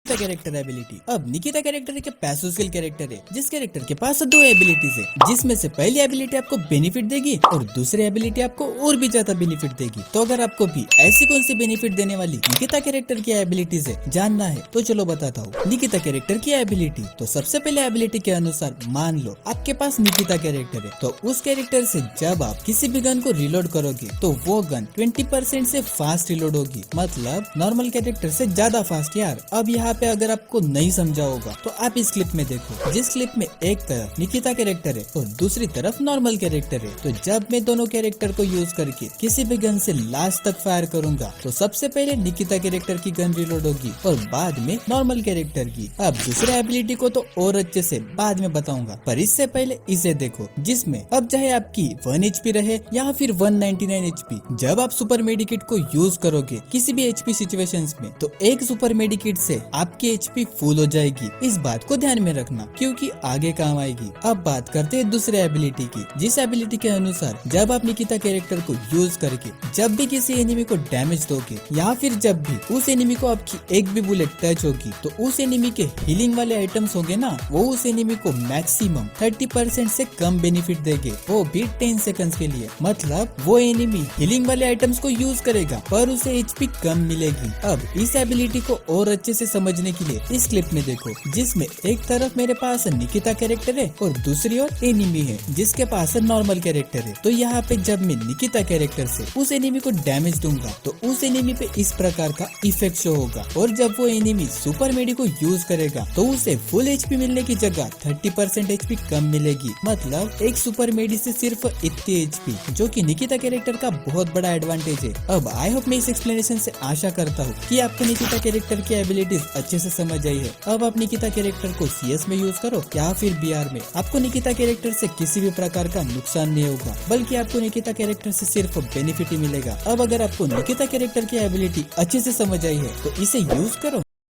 Nikita character ability. अब Nikita character एक पैसो स्किल कैरेक्टर है जिस कैरेक्टर के पास दो एबिलिटीज है, जिसमें से पहली एबिलिटी आपको बेनिफिट देगी और दूसरी एबिलिटी आपको और भी ज्यादा बेनिफिट देगी। तो अगर आपको भी ऐसी कौन सी बेनिफिट देने वाली निकिता कैरेक्टर की एबिलिटीज है जानना है तो चलो बताता हूँ। निकिता कैरेक्टर की एबिलिटी, तो सबसे पहले एबिलिटी के अनुसार मान लो आपके पास निकिता कैरेक्टर है, तो उस कैरेक्टर से जब आप किसी भी गन को रिलोड करोगे तो वो गन 20% से फास्ट रिलोड होगी, मतलब नॉर्मल कैरेक्टर से ज्यादा फास्ट यार। अब यहाँ पे अगर आपको नहीं समझा होगा तो आप इस क्लिप में देखो, जिस क्लिप में एक तरफ निकिता कैरेक्टर है और दूसरी तरफ नॉर्मल कैरेक्टर है। तो जब मैं दोनों कैरेक्टर को यूज करके किसी भी गन से लास्ट तक फायर करूंगा तो सबसे पहले निकिता कैरेक्टर की गन रिलोड होगी और बाद में नॉर्मल कैरेक्टर की। अब दूसरे एबिलिटी को तो और अच्छे से बाद में बताऊंगा, पर इससे पहले इसे देखो, जिसमें अब चाहे आपकी 1 HP रहे या फिर 199 HP, जब आप सुपर मेडिकेट को यूज करोगे किसी भी HP सिचुएशंस में तो एक सुपर मेडिकेट से आपकी HP फुल हो जाएगी। इस बात को ध्यान में रखना क्योंकि आगे काम आएगी। अब बात करते हैं दूसरे एबिलिटी की, जिस एबिलिटी के अनुसार जब आप निकिता कैरेक्टर को यूज करके जब भी किसी एनिमी को डैमेज दोगे या फिर जब भी उस एनिमी को आपकी एक भी बुलेट टच होगी तो उस एनिमी के हीलिंग वाले आइटम्स होंगे ना, वो उस एनिमी को मैक्सिमम 30% से कम बेनिफिट देंगे, वो भी 10 सेकंड्स के लिए। मतलब वो एनिमी हीलिंग वाले आइटम्स को यूज करेगा पर उसे HP कम मिलेगी। अब इस एबिलिटी को और अच्छे से समझने के लिए इस क्लिप में देखो, जिसमें एक तरफ मेरे पास निकिता कैरेक्टर है और दूसरी ओर एनिमी है जिसके पास नॉर्मल कैरेक्टर है। तो यहाँ पे जब मैं निकिता कैरेक्टर से उस एनिमी को डैमेज दूंगा तो उस एनिमी पे इस प्रकार का इफेक्ट शो होगा, और जब वो एनिमी सुपर मेडी को यूज करेगा तो उसे फुल HP मिलने की जगह 30% HP कम मिलेगी। मतलब एक सुपर मेडी से सिर्फ इतनी HP, जो कि निकिता कैरेक्टर का बहुत बड़ा एडवांटेज है। अब आई होप मैं इस एक्सप्लेनेशन से आशा करता हूँ कि आपको निकिता कैरेक्टर की एबिलिटीज अच्छे से समझ आई है। अब आप निकिता कैरेक्टर को CS में यूज करो या फिर BR में, आपको निकिता कैरेक्टर से किसी भी प्रकार का नुकसान नहीं होगा, बल्कि आपको निकिता कैरेक्टर से सिर्फ बेनिफिट ही मिलेगा। अब अगर आपको निकिता कैरेक्टर की एबिलिटी अच्छे से समझ आई है तो इसे यूज करो।